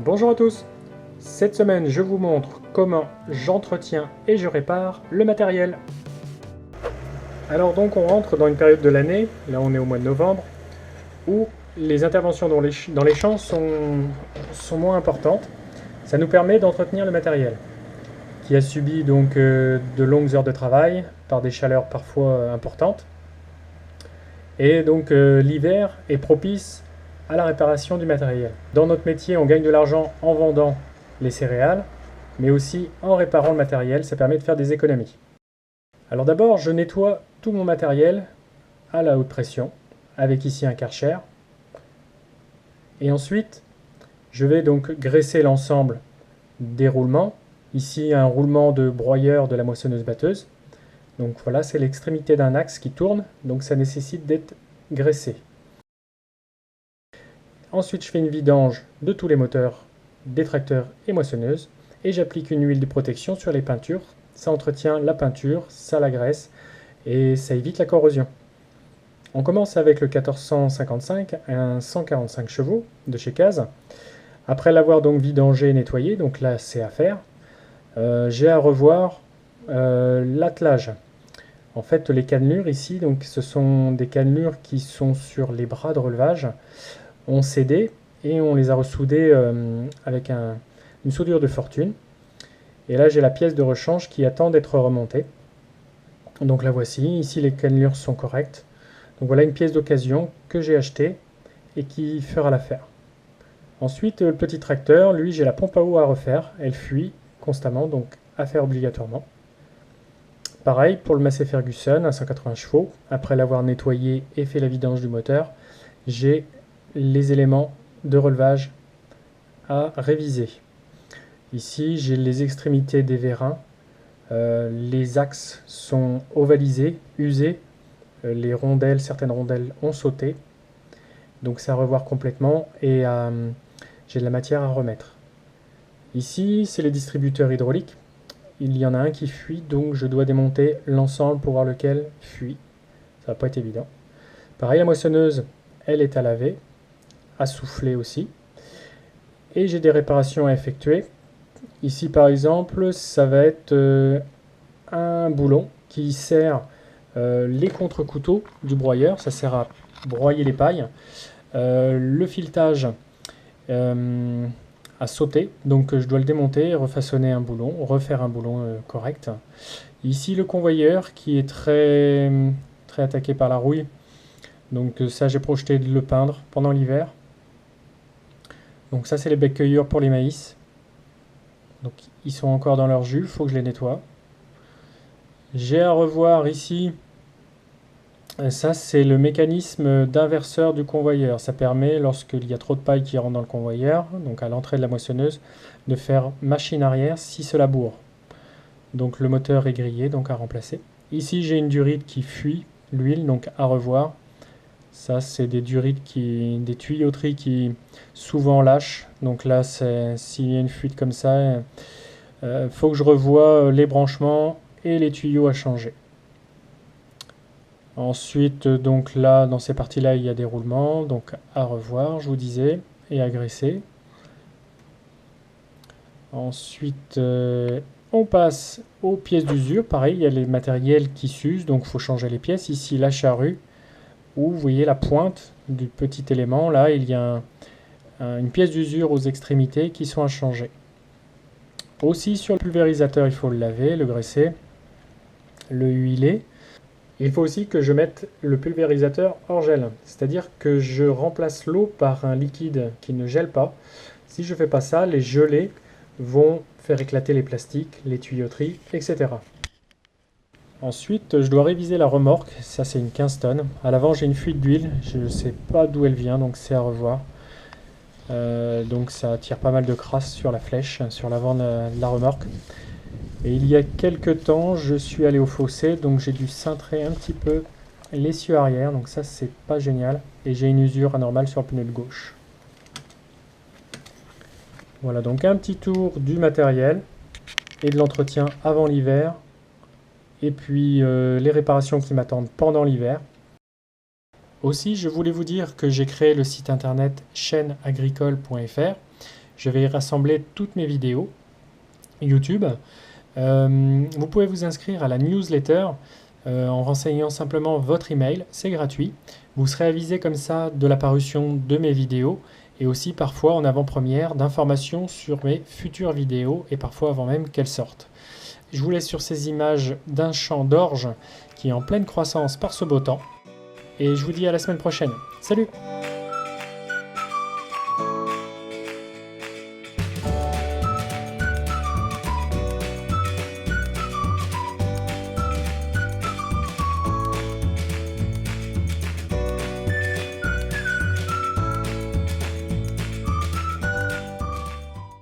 Bonjour à tous. Cette semaine, je vous montre comment j'entretiens et je répare le matériel. Alors donc, on rentre dans une période de l'année, là on est au mois de novembre, où les interventions dans les champs sont moins importantes. Ça nous permet d'entretenir le matériel, qui a subi donc de longues heures de travail, par des chaleurs parfois importantes. Et donc l'hiver est propice à la réparation du matériel. Dans notre métier, on gagne de l'argent en vendant les céréales, mais aussi en réparant le matériel, ça permet de faire des économies. Alors d'abord, je nettoie tout mon matériel à la haute pression, avec ici un Karcher. Et ensuite, je vais donc graisser l'ensemble des roulements. Ici, un roulement de broyeur de la moissonneuse-batteuse. Donc voilà, c'est l'extrémité d'un axe qui tourne, donc ça nécessite d'être graissé. Ensuite, je fais une vidange de tous les moteurs, des tracteurs et moissonneuses, et j'applique une huile de protection sur les peintures. Ça entretient la peinture, ça la graisse, et ça évite la corrosion. On commence avec le 1455, un 145 chevaux de chez Caz. Après l'avoir donc vidangé et nettoyé, donc là c'est à faire, j'ai à revoir l'attelage. En fait, les cannelures ici, donc ce sont des cannelures qui sont sur les bras de relevage, ont cédé et on les a ressoudées avec une soudure de fortune. Et là, j'ai la pièce de rechange qui attend d'être remontée. Donc la voici. Ici, les cannelures sont correctes. Donc voilà une pièce d'occasion que j'ai achetée et qui fera l'affaire. Ensuite, le petit tracteur, lui, j'ai la pompe à eau à refaire. Elle fuit constamment, donc à faire obligatoirement. Pareil pour le Massey Ferguson à 180 chevaux. Après l'avoir nettoyé et fait la vidange du moteur, j'ai les éléments de relevage à réviser. Ici, j'ai les extrémités des vérins. Les axes sont ovalisés, usés. Les rondelles, certaines rondelles ont sauté. Donc c'est à revoir complètement et j'ai de la matière à remettre. Ici, c'est les distributeurs hydrauliques. Il y en a un qui fuit, donc je dois démonter l'ensemble pour voir lequel fuit. Ça va pas être évident. Pareil, la moissonneuse, elle est à laver, à souffler aussi. Et j'ai des réparations à effectuer. Ici, par exemple, ça va être un boulon qui sert les contre-couteaux du broyeur. Ça sert à broyer les pailles. Le filetage a sauté, donc je dois le démonter, refaçonner un boulon, refaire un boulon correct. Ici, le convoyeur qui est très attaqué par la rouille. Donc ça, j'ai projeté de le peindre pendant l'hiver. Donc ça, c'est les becs cueilleurs pour les maïs. Donc ils sont encore dans leur jus, il faut que je les nettoie. J'ai à revoir ici, ça c'est le mécanisme d'inverseur du convoyeur. Ça permet, lorsqu'il y a trop de paille qui rentre dans le convoyeur, donc à l'entrée de la moissonneuse, de faire machine arrière si cela bourre. Donc le moteur est grillé, donc à remplacer. Ici j'ai une durite qui fuit l'huile, donc à revoir. Ça, c'est des durites des tuyauteries qui souvent lâchent. Donc là, s'il y a une fuite comme ça, faut que je revoie les branchements et les tuyaux à changer. Ensuite, donc là, dans ces parties-là, il y a des roulements, donc à revoir, je vous disais, et à graisser. Ensuite, on passe aux pièces d'usure. Pareil, il y a les matériels qui s'usent, donc il faut changer les pièces. Ici, la charrue. Où vous voyez la pointe du petit élément, là il y a une pièce d'usure aux extrémités qui sont à changer. Aussi sur le pulvérisateur, il faut le laver, le graisser, le huiler. Il faut aussi que je mette le pulvérisateur hors gel, c'est-à-dire que je remplace l'eau par un liquide qui ne gèle pas. Si je ne fais pas ça, les gelées vont faire éclater les plastiques, les tuyauteries, etc. Ensuite, je dois réviser la remorque, ça c'est une 15 tonnes. À l'avant, j'ai une fuite d'huile, je ne sais pas d'où elle vient, donc c'est à revoir. Donc ça tire pas mal de crasse sur la flèche, sur l'avant de la remorque. Et il y a quelques temps, je suis allé au fossé, donc j'ai dû cintrer un petit peu l'essieu arrière, donc ça c'est pas génial. Et j'ai une usure anormale sur le pneu de gauche. Voilà, donc un petit tour du matériel et de l'entretien avant l'hiver. Et puis les réparations qui m'attendent pendant l'hiver. Aussi, je voulais vous dire que j'ai créé le site internet chaîneagricole.fr. Je vais y rassembler toutes mes vidéos YouTube. Vous pouvez vous inscrire à la newsletter en renseignant simplement votre email, c'est gratuit. Vous serez avisé comme ça de la parution de mes vidéos et aussi parfois en avant-première d'informations sur mes futures vidéos et parfois avant même qu'elles sortent. Je vous laisse sur ces images d'un champ d'orge qui est en pleine croissance par ce beau temps et je vous dis à la semaine prochaine. Salut!